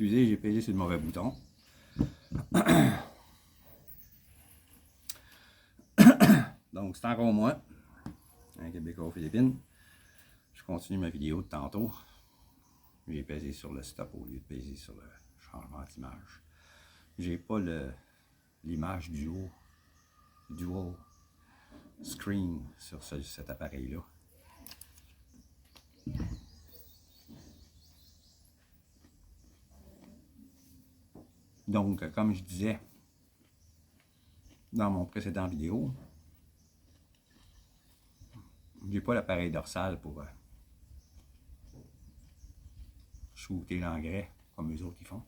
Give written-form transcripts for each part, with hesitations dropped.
Excusez, j'ai pesé sur le mauvais bouton. Donc, c'est encore moi, un Québécois aux Philippines. Je continue ma vidéo de tantôt. J'ai pesé sur le stop au lieu de peser sur le changement d'image. J'ai pas l'image dual screen sur cet appareil-là. Donc, comme je disais dans mon précédent vidéo, j'ai pas l'appareil dorsal pour shooter l'engrais comme les autres qui font.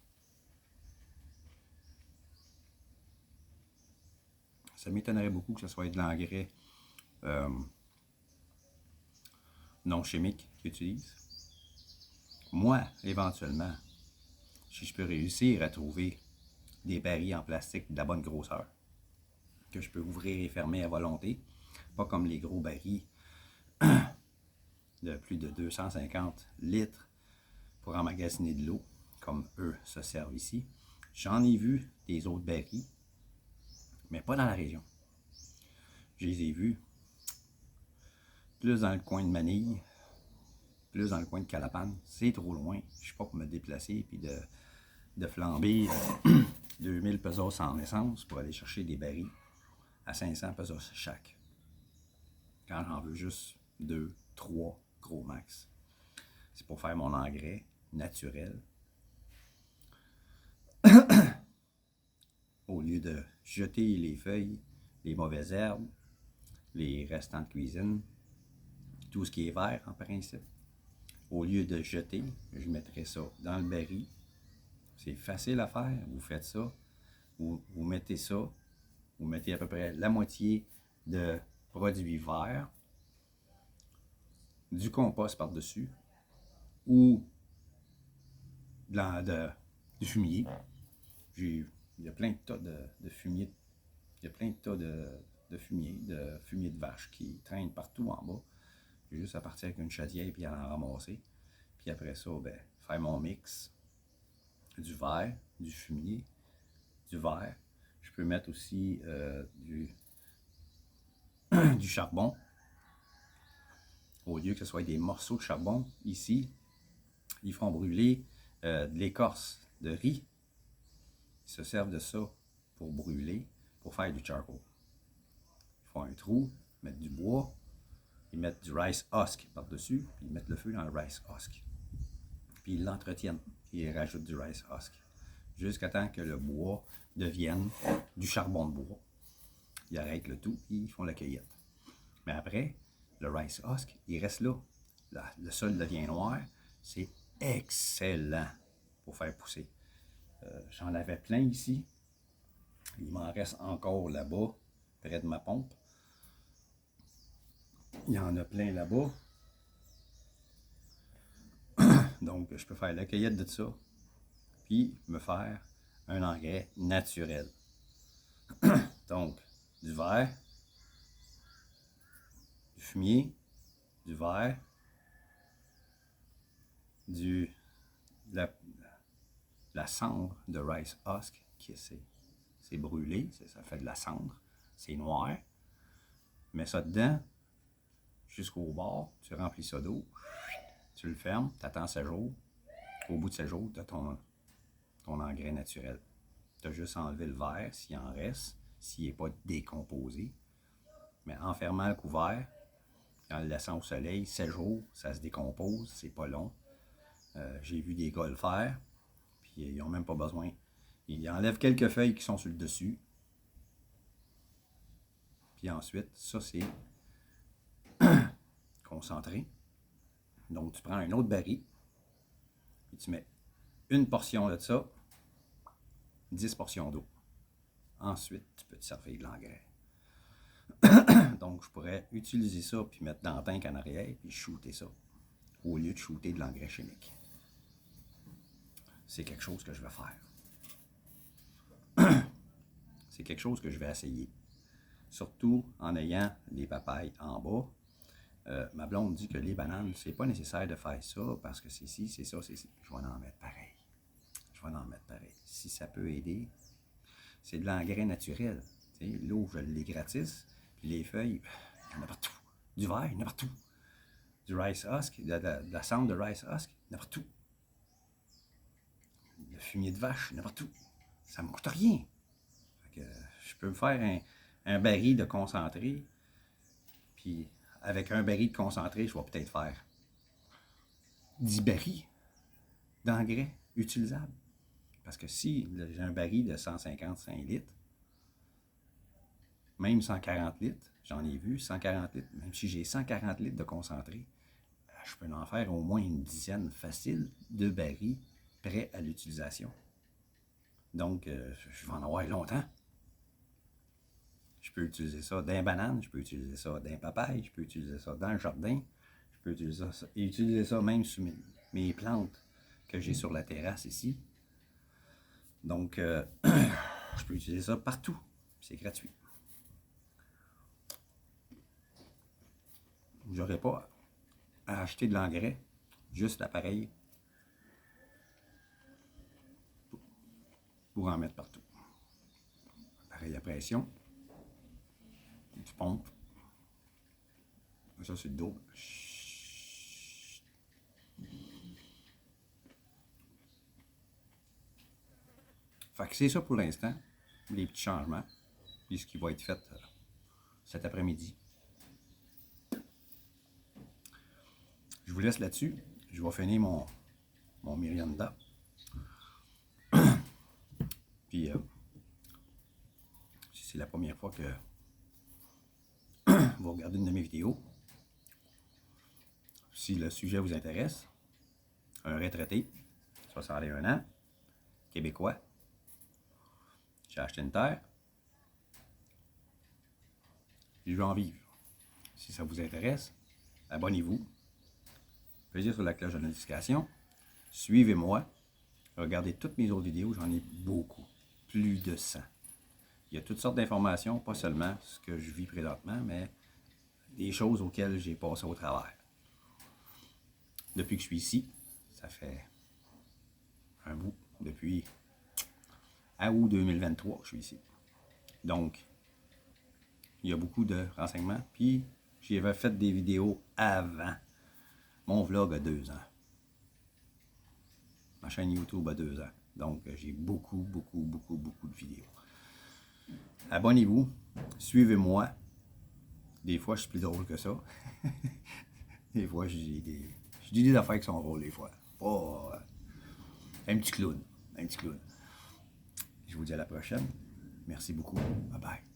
Ça m'étonnerait beaucoup que ce soit de l'engrais non chimique qu'ils utilisent. Moi, éventuellement, si je peux réussir à trouver des barils en plastique de la bonne grosseur, que je peux ouvrir et fermer à volonté, pas comme les gros barils de plus de 250 litres pour emmagasiner de l'eau, comme eux se servent ici. J'en ai vu des autres barils, mais pas dans la région. Je les ai vus plus dans le coin de Manille, plus dans le coin de Calapan. C'est trop loin. Je ne suis pas pour me déplacer et de flamber 2000 pesos en essence pour aller chercher des barils à 500 pesos chaque. Quand j'en veux juste 2, 3 gros max. C'est pour faire mon engrais naturel. Au lieu de jeter les feuilles, les mauvaises herbes, les restants de cuisine, tout ce qui est vert en principe. Au lieu de jeter, je mettrai ça dans le baril. C'est facile à faire. Vous faites ça. Vous mettez ça. Vous mettez à peu près la moitié de produits verts, du compost par-dessus ou du fumier. Il y a plein de tas de fumier. Il y a plein de tas de fumier de vache qui traînent partout en bas. J'ai juste à partir avec une chaudière et à en ramasser. Puis après ça, ben, faire mon mix. Du verre, du fumier, du verre. Je peux mettre aussi du charbon. Au lieu que ce soit des morceaux de charbon, ici, ils font brûler de l'écorce de riz. Ils se servent de ça pour brûler, pour faire du charcoal. Ils font un trou, mettent du bois, ils mettent du rice husk par-dessus, puis ils mettent le feu dans le rice husk. Puis ils l'entretiennent, et ils rajoutent du rice husk. Jusqu'à temps que le bois devienne du charbon de bois. Ils arrêtent le tout, et ils font la cueillette. Mais après, le rice husk, il reste là. Le sol devient noir. C'est excellent pour faire pousser. J'en avais plein ici. Il m'en reste encore là-bas, près de ma pompe. Il y en a plein là-bas. Donc, je peux faire la cueillette de ça, puis me faire un engrais naturel. Donc, du verre, du fumier, du verre, la cendre de rice husk, qui c'est brûlé, ça fait de la cendre, c'est noir. Mets ça dedans, jusqu'au bord, tu remplis ça d'eau, tu le fermes, tu attends 7 jours. Au bout de 7 jours, tu as ton engrais naturel. Tu as juste enlevé le verre s'il en reste, s'il n'est pas décomposé. Mais en fermant le couvert, en le laissant au soleil, 7 jours, ça se décompose, c'est pas long. J'ai vu des gars le faire, puis ils n'ont même pas besoin. Ils enlèvent quelques feuilles qui sont sur le dessus. Puis ensuite, ça c'est concentré. Donc tu prends un autre baril, puis tu mets une portion de ça, 10 portions d'eau. Ensuite, tu peux te servir de l'engrais. Donc je pourrais utiliser ça, puis mettre dans le tank en arrière, puis shooter ça, au lieu de shooter de l'engrais chimique. C'est quelque chose que je vais faire. C'est quelque chose que je vais essayer. Surtout en ayant les papayes en bas. Ma blonde dit que les bananes, c'est pas nécessaire de faire ça parce que c'est ci, c'est ça, c'est ci. Je vais en mettre pareil. Je vais en mettre pareil. Si ça peut aider, c'est de l'engrais naturel. L'eau, je l'ai gratis, puis les feuilles, il y en a partout. Du verre, il y en a partout. Du rice husk, de la cendre de rice husk, il y en a partout. Le fumier de vache, il y en a partout. Ça ne me coûte rien. Fait que je peux me faire un baril de concentré, puis avec un baril de concentré, je vais peut-être faire 10 barils d'engrais utilisables. Parce que si j'ai un baril de 155 litres, même 140 litres, j'en ai vu, 140 litres, même si j'ai 140 litres de concentré, je peux en faire au moins une dizaine facile de barils prêts à l'utilisation. Donc, je vais en avoir longtemps. Je peux utiliser ça dans les bananes, je peux utiliser ça dans les papayes, je peux utiliser ça dans le jardin, je peux utiliser ça même sur mes plantes que j'ai sur la terrasse ici. Donc, je peux utiliser ça partout. C'est gratuit. J'aurais pas à acheter de l'engrais, juste l'appareil pour en mettre partout. Appareil à pression, tu pompes. Ça, c'est le dos. Fait que c'est ça pour l'instant, les petits changements, puis ce qui va être fait cet après-midi. Je vous laisse là-dessus. Je vais finir mon Miranda. Puis, si c'est la première fois que vous regardez une de mes vidéos, si le sujet vous intéresse, un retraité, 61 ans, québécois, j'ai acheté une terre, je veux en vivre. Si ça vous intéresse, abonnez-vous, appuyez sur la cloche de notification, suivez-moi, regardez toutes mes autres vidéos, j'en ai beaucoup, plus de 100. Il y a toutes sortes d'informations, pas seulement ce que je vis présentement, mais des choses auxquelles j'ai passé au travers. Depuis que je suis ici, ça fait un bout, depuis août 2023 que je suis ici. Donc, il y a beaucoup de renseignements, puis j'avais fait des vidéos avant. Mon vlog a 2 ans. Ma chaîne YouTube a 2 ans. Donc, j'ai beaucoup de vidéos. Abonnez-vous, suivez-moi. Des fois, je suis plus drôle que ça. Des fois, je dis des affaires qui sont drôles, des fois. Oh, un petit clown. Je vous dis à la prochaine. Merci beaucoup. Bye bye.